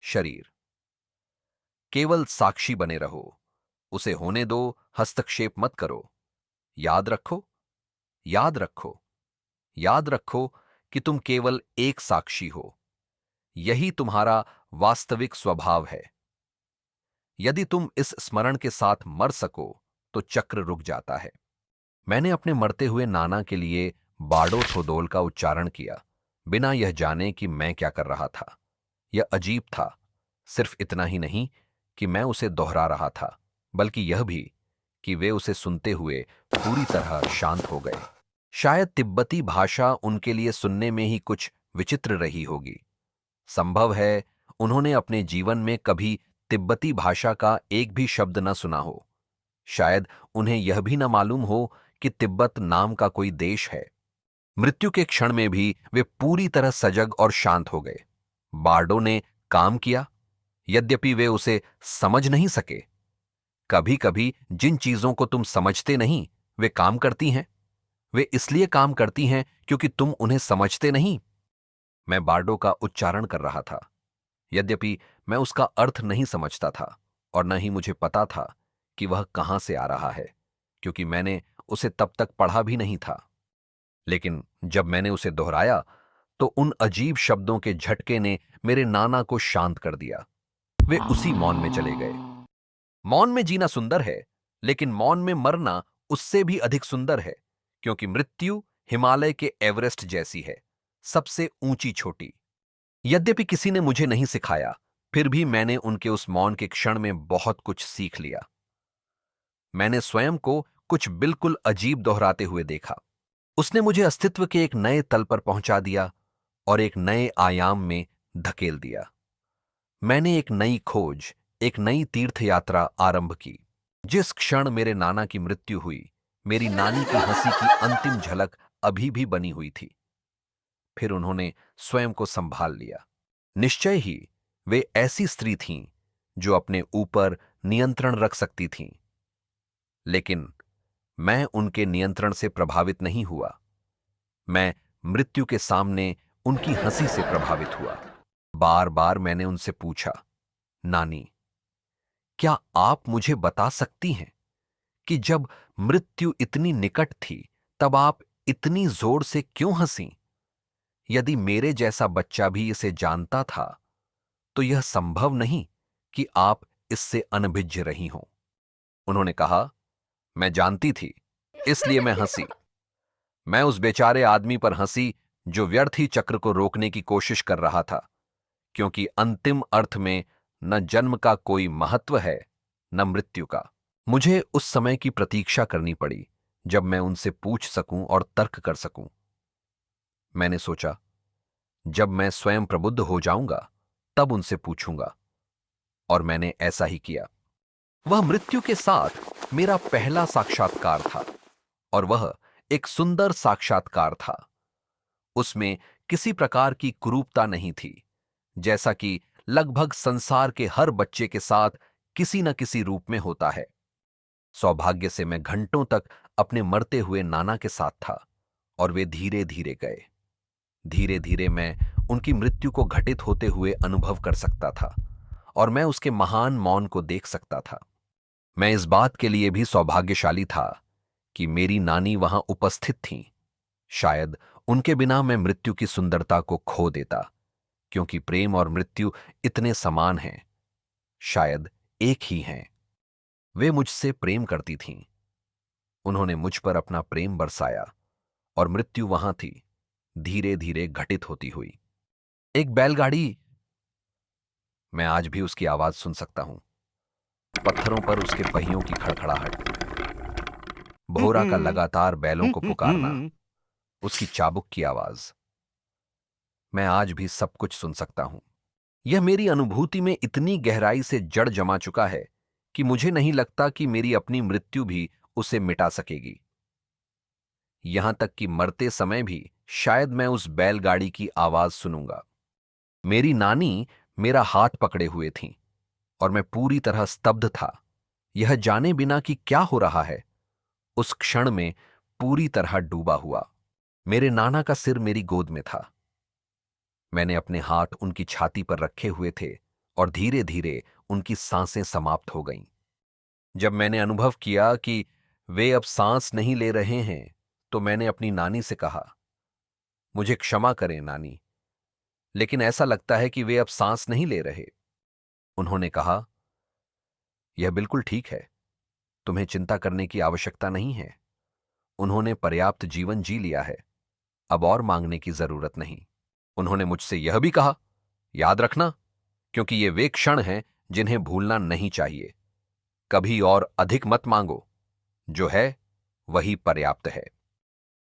शरीर। केवल साक्षी बने रहो, उसे होने दो, हस्तक्षेप मत करो। याद रखो, याद रखो, याद रखो कि तुम केवल एक साक्षी हो। यही तुम्हारा वास्तविक स्वभाव है। यदि तुम इस स्मरण के साथ मर सको तो चक्र रुक जाता है। मैंने अपने मरते हुए नाना के लिए बाडो थोदोल का उच्चारण किया, बिना यह जाने कि मैं क्या कर रहा था। यह अजीब था। सिर्फ इतना ही नहीं कि मैं उसे दोहरा रहा था, बल्कि यह भी कि वे उसे सुनते हुए पूरी तरह शांत हो गए। शायद तिब्बती भाषा उनके लिए सुनने में ही कुछ विचित्र रही होगी। संभव है उन्होंने अपने जीवन में कभी तिब्बती भाषा का एक भी शब्द न सुना हो। शायद उन्हें यह भी न मालूम हो कि तिब्बत नाम का कोई देश है। मृत्यु के क्षण में भी वे पूरी तरह सजग और शांत हो गए। बार्डो ने काम किया, यद्यपि वे उसे समझ नहीं सके। कभी कभी जिन चीजों को तुम समझते नहीं वे काम करती हैं। वे इसलिए काम करती हैं क्योंकि तुम उन्हें समझते नहीं। मैं बार्डो का उच्चारण कर रहा था, यद्यपि मैं उसका अर्थ नहीं समझता था और न ही मुझे पता था कि वह कहां से आ रहा है, क्योंकि मैंने उसे तब तक पढ़ा भी नहीं था। लेकिन जब मैंने उसे दोहराया तो उन अजीब शब्दों के झटके ने मेरे नाना को शांत कर दिया। वे उसी मौन में चले गए। मौन में जीना सुंदर है, लेकिन मौन में मरना उससे भी अधिक सुंदर है, क्योंकि मृत्यु हिमालय के एवरेस्ट जैसी है, सबसे ऊंची छोटी। यद्यपि किसी ने मुझे नहीं सिखाया, फिर भी मैंने उनके उस मौन के क्षण में बहुत कुछ सीख लिया। मैंने स्वयं को कुछ बिल्कुल अजीब दोहराते हुए देखा। उसने मुझे अस्तित्व के एक नए तल पर पहुंचा दिया और एक नए आयाम में धकेल दिया। मैंने एक नई खोज, एक नई तीर्थ यात्रा आरंभ की। जिस क्षण मेरे नाना की मृत्यु हुई, मेरी नानी की हंसी की अंतिम झलक अभी भी बनी हुई थी। फिर उन्होंने स्वयं को संभाल लिया। निश्चय ही वे ऐसी स्त्री थीं जो अपने ऊपर नियंत्रण रख सकती थीं, लेकिन मैं उनके नियंत्रण से प्रभावित नहीं हुआ। मैं मृत्यु के सामने उनकी हंसी से प्रभावित हुआ। बार बार मैंने उनसे पूछा, नानी, क्या आप मुझे बता सकती हैं कि जब मृत्यु इतनी निकट थी तब आप इतनी जोर से क्यों हंसी? यदि मेरे जैसा बच्चा भी इसे जानता था तो यह संभव नहीं कि आप इससे अनभिज्ञ रही हों। उन्होंने कहा, मैं जानती थी, इसलिए मैं हंसी। मैं उस बेचारे आदमी पर हंसी जो व्यर्थ ही चक्र को रोकने की कोशिश कर रहा था, क्योंकि अंतिम अर्थ में न जन्म का कोई महत्व है न मृत्यु का। मुझे उस समय की प्रतीक्षा करनी पड़ी जब मैं उनसे पूछ सकूं और तर्क कर सकूं। मैंने सोचा, जब मैं स्वयं प्रबुद्ध हो जाऊंगा तब उनसे पूछूंगा, और मैंने ऐसा ही किया। वह मृत्यु के साथ मेरा पहला साक्षात्कार था, और वह एक सुंदर साक्षात्कार था। उसमें किसी प्रकार की कुरूपता नहीं थी, जैसा कि लगभग संसार के हर बच्चे के साथ किसी न किसी रूप में होता है। सौभाग्य से मैं घंटों तक अपने मरते हुए नाना के साथ था, और वे धीरे धीरे गए। धीरे धीरे मैं उनकी मृत्यु को घटित होते हुए अनुभव कर सकता था, और मैं उसके महान मौन को देख सकता था। मैं इस बात के लिए भी सौभाग्यशाली था कि मेरी नानी वहां उपस्थित थीं। शायद उनके बिना मैं मृत्यु की सुंदरता को खो देता, क्योंकि प्रेम और मृत्यु इतने समान हैं, शायद एक ही हैं। वे मुझसे प्रेम करती थीं। उन्होंने मुझ पर अपना प्रेम बरसाया, और मृत्यु वहां थी, धीरे धीरे घटित होती हुई। एक बैलगाड़ी, मैं आज भी उसकी आवाज सुन सकता हूं। पत्थरों पर उसके पहियों की खड़खड़ाहट, भोरा का लगातार बैलों को पुकारना, उसकी चाबुक की आवाज। मैं आज भी सब कुछ सुन सकता हूं। यह मेरी अनुभूति में इतनी गहराई से जड़ जमा चुका है कि मुझे नहीं लगता कि मेरी अपनी मृत्यु भी उसे मिटा सकेगी। यहां तक कि मरते समय भी शायद मैं उस बैलगाड़ी की आवाज सुनूंगा। मेरी नानी मेरा हाथ पकड़े हुए थीं, और मैं पूरी तरह स्तब्ध था, यह जाने बिना कि क्या हो रहा है। उस क्षण में पूरी तरह डूबा हुआ। मेरे नाना का सिर मेरी गोद में था। मैंने अपने हाथ उनकी छाती पर रखे हुए थे और धीरे धीरे उनकी सांसें समाप्त हो गईं। जब मैंने अनुभव किया कि वे अब सांस नहीं ले रहे हैं, तो मैंने अपनी नानी से कहा, मुझे क्षमा करें नानी, लेकिन ऐसा लगता है कि वे अब सांस नहीं ले रहे। उन्होंने कहा, यह बिल्कुल ठीक है, तुम्हें चिंता करने की आवश्यकता नहीं है। उन्होंने पर्याप्त जीवन जी लिया है, अब और मांगने की जरूरत नहीं। उन्होंने मुझसे यह भी कहा, याद रखना, क्योंकि ये वे क्षण हैं जिन्हें भूलना नहीं चाहिए। कभी और अधिक मत मांगो, जो है वही पर्याप्त है।